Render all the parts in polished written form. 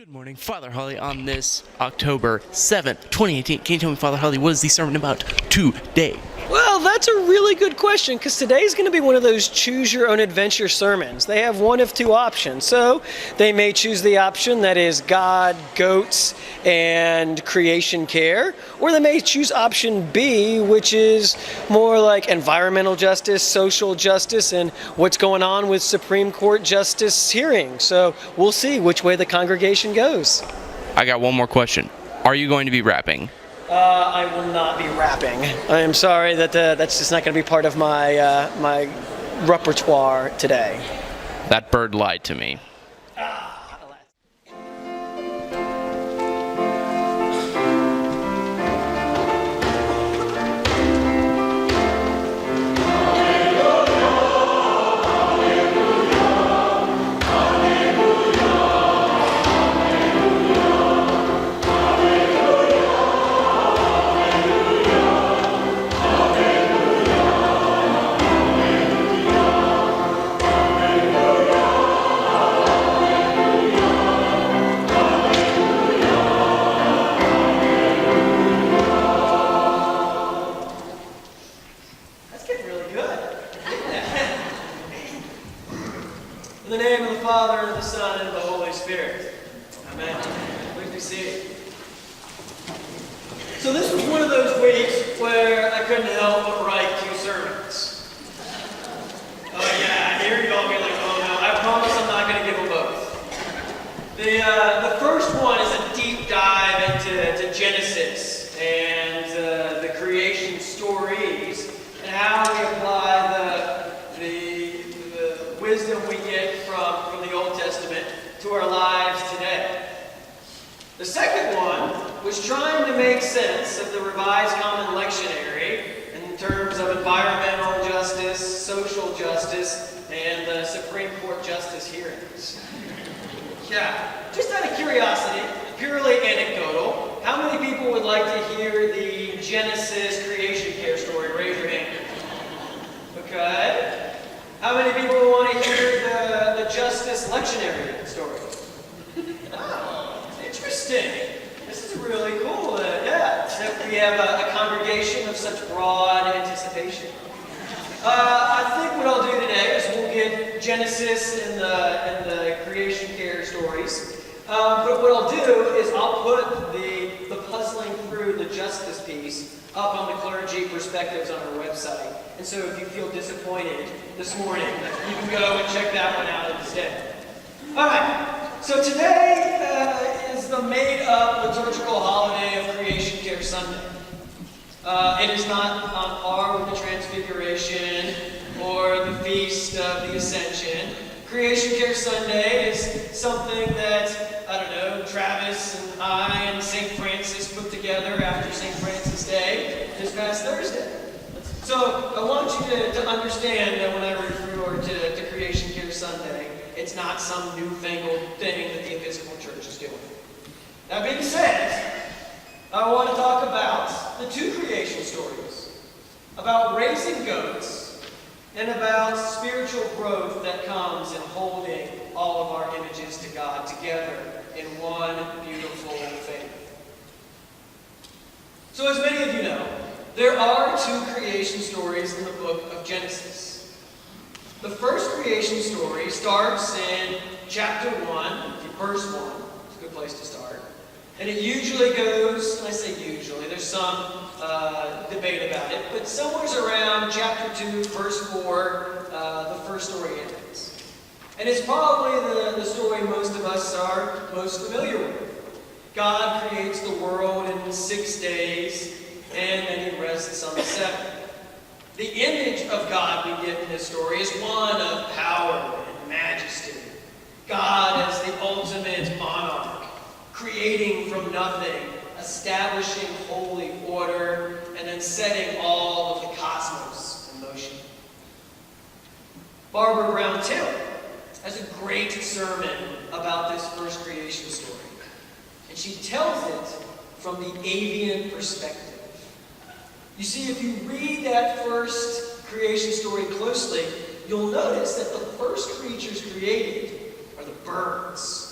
Good morning, Father Hawley, on this October 7th, 2018. Can you tell me, Father Hawley, what is the sermon about today? Well, that's a really good question, because today's going to be one of those choose-your-own-adventure sermons. They have one of two options. So they may choose the option that is God, goats, and creation care, or they may choose option B, which is more like environmental justice, social justice, and what's going on with Supreme Court justice hearings. So we'll see which way the congregation goes. I got one more question. Are you going to be rapping? I will not be rapping. I am sorry that that's just not going to be part of my my repertoire today. That bird lied to me. In the name of the Father, and of the Son, and of the Holy Spirit. Amen. Please be seated. So this was one of those weeks where I couldn't help but write two sermons. Oh yeah, I hear you all be like, oh no, I promise I'm not going to give them both. The first one is a deep dive into Genesis and the creation stories and how we apply the wisdom we get from the Old Testament to our lives today. The second one was trying to make sense of the Revised Common Lectionary in terms of environmental justice, social justice, and the Supreme Court justice hearings. Yeah, just out of curiosity, purely anecdotal, how many people would like to hear the Genesis creation care story? Raise your hand. Okay. How many people want to hear the Justice Lectionary story? Oh, interesting. This is really cool. That we have a congregation of such broad anticipation. I think what I'll do today is we'll get Genesis and the creation care stories. But what I'll do is I'll put the puzzling through the justice piece up on the clergy perspectives on our website. And so if you feel disappointed this morning, you can go and check that one out instead. All right, so today is the made-up liturgical holiday of Creation Care Sunday. It is not on par with the Transfiguration or the Feast of the Ascension. Creation Care Sunday is something that, I don't know, Travis and I and St. Francis put together after St. Francis Day this past Thursday. So I want you to understand that when I refer to Creation Care Sunday, it's not some newfangled thing that the Episcopal Church is doing. That being said, I want to talk about the two creation stories, about raising goats, and about spiritual growth that comes in holding all of our images to God together in one beautiful faith. So as many of you know, there are two creation stories in the book of Genesis. The first creation story starts in chapter 1, verse 1. It's a good place to start. And it usually goes, and I say usually, there's some debate about it, but somewhere around chapter 2, verse 4, the first story ends. And it's probably the story most of us are most familiar with. God creates the world in 6 days, and then he rests on the seventh. The image of God we get in this story is one of power and majesty. God as the ultimate monarch, creating from nothing, establishing holy order, and then setting all of the cosmos in motion. Barbara Brown Taylor has a great sermon about this first creation story. And she tells it from the avian perspective. You see, if you read that first creation story closely, you'll notice that the first creatures created are the birds.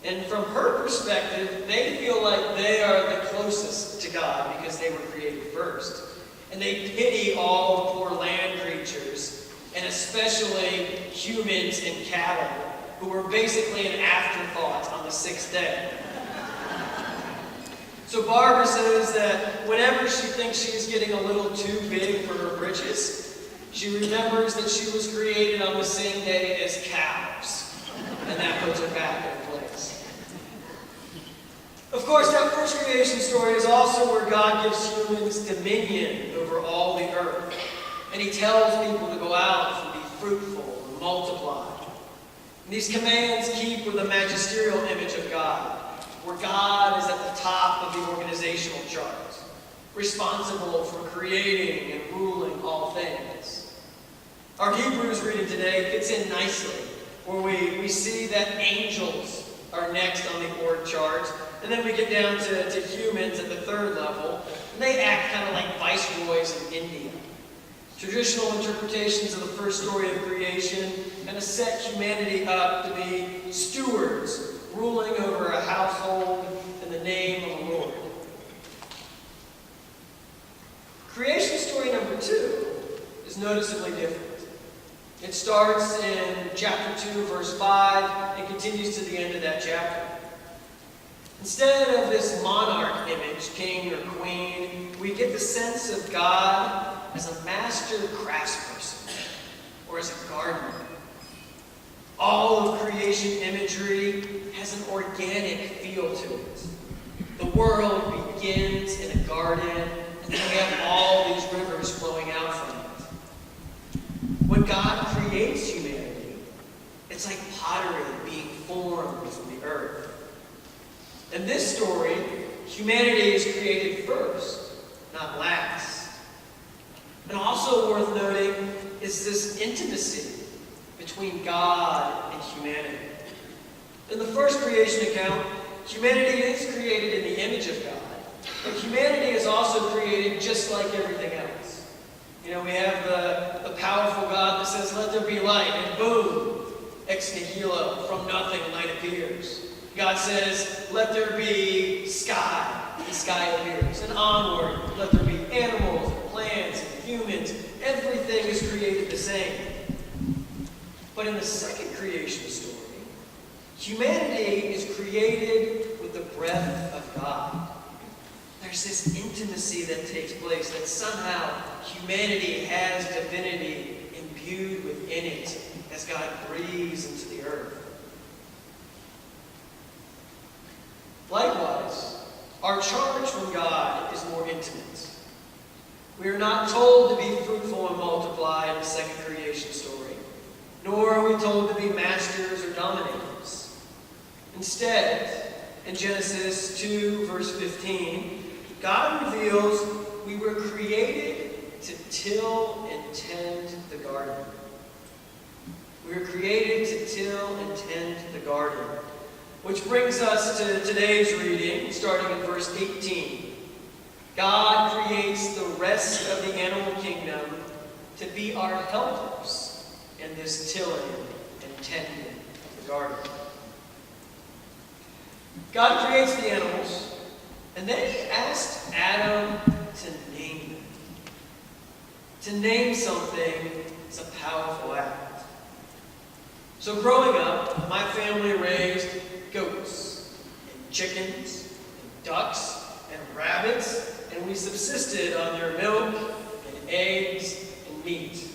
And from her perspective, they feel like they are the closest to God because they were created first. And they pity all the poor land creatures, and especially humans and cattle, who were basically an afterthought on the sixth day. So Barbara says that whenever she thinks she's getting a little too big for her britches, she remembers that she was created on the same day as cows, and that puts her back in place. Of course, that first creation story is also where God gives humans dominion over all the earth, and he tells people to go out and be fruitful and multiply. And these commands keep with the magisterial image of God, where God is at the top of the organizational chart, responsible for creating and ruling all things. Our Hebrews reading today fits in nicely, where we see that angels are next on the org chart, and then we get down to humans at the third level, and they act kind of like viceroys in India. Traditional interpretations of the first story of creation kind of set humanity up to be stewards, ruling over a household in the name of the Lord. Creation story number 2 is noticeably different. It starts in chapter 2, verse 5, and continues to the end of that chapter. Instead of this monarch image, king or queen, we get the sense of God as a master craftsperson or as a gardener. All of creation imagery has an organic feel to it. The world begins in a garden, and then we have all these rivers flowing out from it. When God creates humanity, it's like pottery being formed from the earth. In this story, humanity is created first, not last. And also worth noting is this intimacy between God and humanity. In the first creation account, humanity is created in the image of God, but humanity is also created just like everything else. You know, we have the powerful God that says, "Let there be light," and boom, ex nihilo, from nothing, light appears. God says, "Let there be sky," the sky appears. And onward, let there be animals, plants, and humans. Everything is created the same. But in the second creation story, humanity is created with the breath of God. There's this intimacy that takes place, that somehow humanity has divinity imbued within it as God breathes into the earth. Likewise, our charge from God is more intimate. We are not told to be fruitful and multiply in the second creation story, nor are we told to be masters or dominators. Instead, in Genesis 2, verse 15, God reveals we were created to till and tend the garden. We were created to till and tend the garden. Which brings us to today's reading, starting in verse 18. God creates the rest of the animal kingdom to be our helpers in this tilling and tending of the garden. God creates the animals, and then he asked Adam to name them. To name something is a powerful act. So growing up, my family raised goats, and chickens, and ducks, and rabbits, and we subsisted on their milk, and eggs, and meat.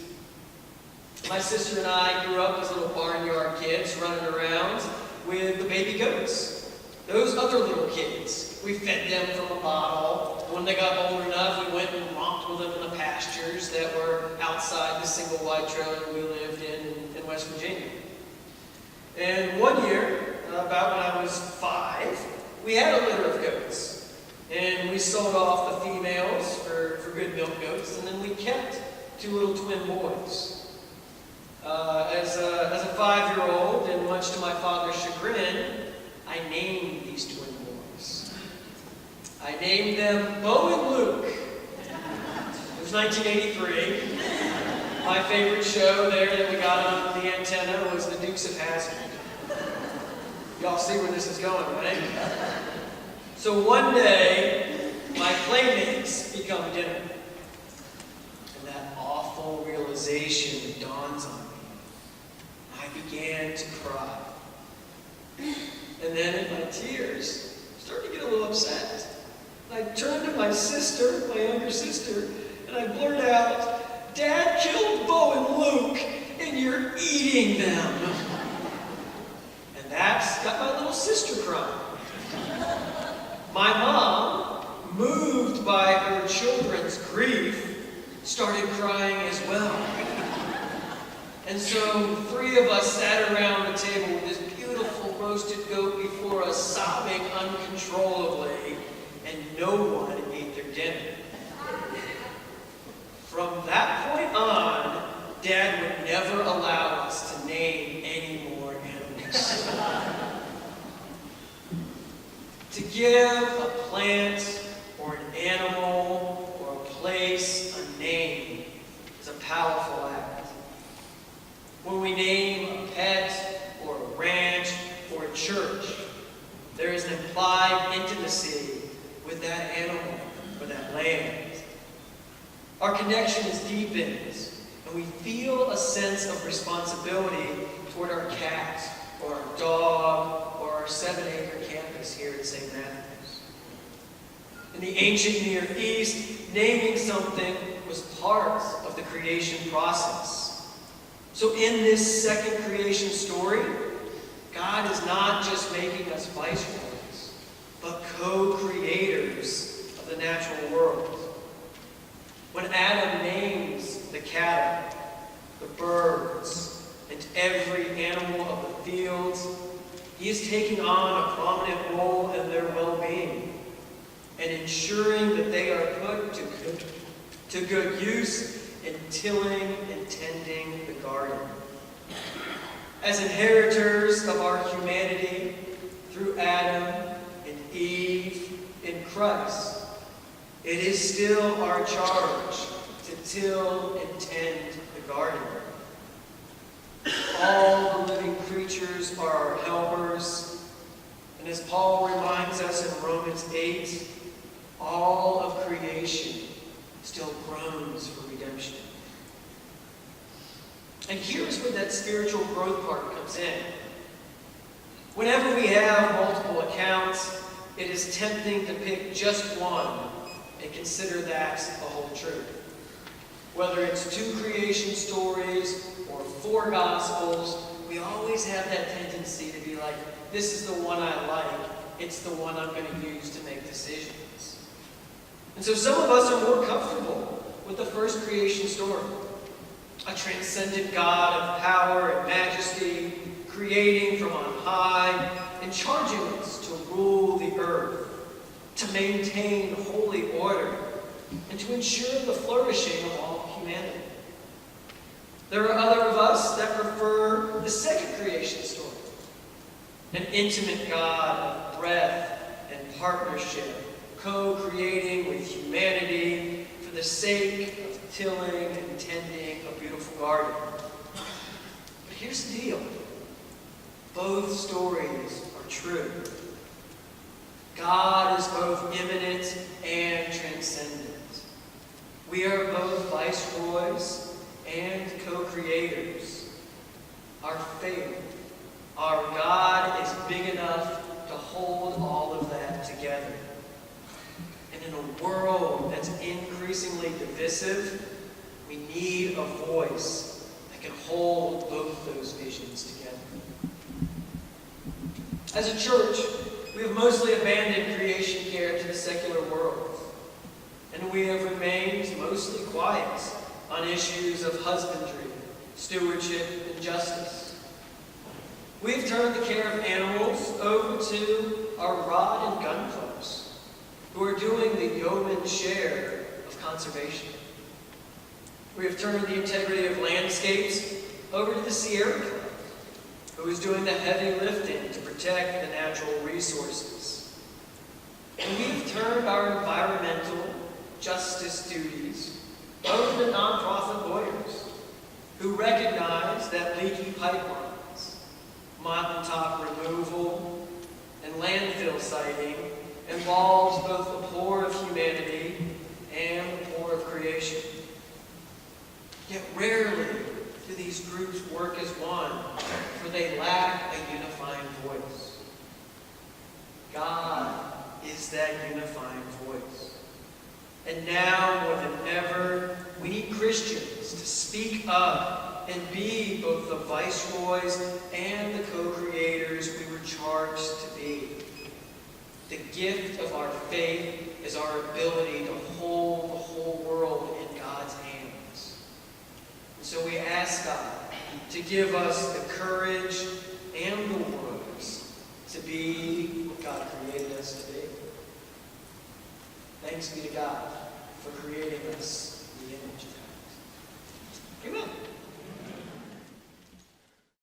My sister and I grew up as little barnyard kids running around with the baby goats. Those other little kids, we fed them from a bottle. When they got old enough, we went and romped with them in the pastures that were outside the single wide trailer we lived in West Virginia. And one year, about when I was 5, we had a litter of goats. And we sold off the females for good milk goats, and then we kept 2 little twin boys. As a 5-year-old, and much to my father's chagrin, I named these twin boys. I named them Bo and Luke. It was 1983. My favorite show there that we got on the antenna was The Dukes of Hazzard. Y'all see where this is going, right? So one day, my playmates become dinner. And that awful realization dawns on me. I began to cry. And then in my tears, I started to get a little upset. I turned to my sister, my younger sister, and I blurted out, "Dad killed Bo and Luke, and you're eating them." And that's got my little sister crying. My mom, moved by her children's grief, started crying as well. And so 3 of us sat around the table with this beautiful roasted goat before us, sobbing uncontrollably, and no one ate their dinner. From that point on, Dad would never allow us to name any more animals. To give a plant or an animal or a place a name is a powerful act. When we name a pet or a ranch or a church, there is an implied intimacy with that animal or that land. Our connection is deepened, and we feel a sense of responsibility toward our cat or our dog or our 7-acre campus here at St. Matthew's. In the ancient Near East, naming something was part of the creation process. So in this second creation story, God is not just making us viceroys, but co-creators of the natural world. When Adam names the cattle, the birds, and every animal of the fields, he is taking on a prominent role in their well-being and ensuring that they are put to good use in tilling and tending the garden. As inheritors of our humanity through Adam and Eve in Christ, it is still our charge to till and tend the garden. All the living creatures are our helpers, and as Paul reminds us in Romans 8, all of creation still groans for redemption. And here's where that spiritual growth part comes in. Whenever we have multiple accounts, it is tempting to pick just one and consider that the whole truth. Whether it's 2 creation stories or 4 gospels, we always have that tendency to be like, this is the one I like, it's the one I'm going to use to make decisions. And so some of us are more comfortable with the first creation story. A transcendent God of power and majesty, creating from on high and charging us to rule the earth, to maintain holy order, and to ensure the flourishing of all humanity. There are other of us that prefer the second creation story, an intimate God of breath and partnership, co-creating with humanity for the sake of tilling and tending a beautiful garden. But here's the deal. Both stories are true. God is both immanent and transcendent. We are both viceroys and co-creators. Our faith, our God is big enough to hold all of that together. And in a world that's increasingly divisive, we need a voice that can hold both those visions together. As a church, we have mostly abandoned creation care to the secular world, and we have remained mostly quiet on issues of husbandry, stewardship, and justice. We've turned the care of animals over to our rod and gun clubs, who are doing the yeoman share of conservation. We have turned the integrity of landscapes over to the Sierra Club, who is doing the heavy lifting to protect the natural resources. And we've turned our environmental justice duties over to nonprofit lawyers who recognize that leaky pipelines, mountaintop removal, and landfill siting involves both the poor of humanity and the poor of creation. Yet rarely do these groups work as one, for they lack a unifying voice. God is that unifying voice. And now, more than ever, we need Christians to speak up and be both the viceroys and the co-creators we were charged to be. The gift of our faith is our ability to hold the whole world in God's hands. And so we ask God to give us the courage and the words to be what God created us to be. Thanks be to God for creating us in the image of God. Amen.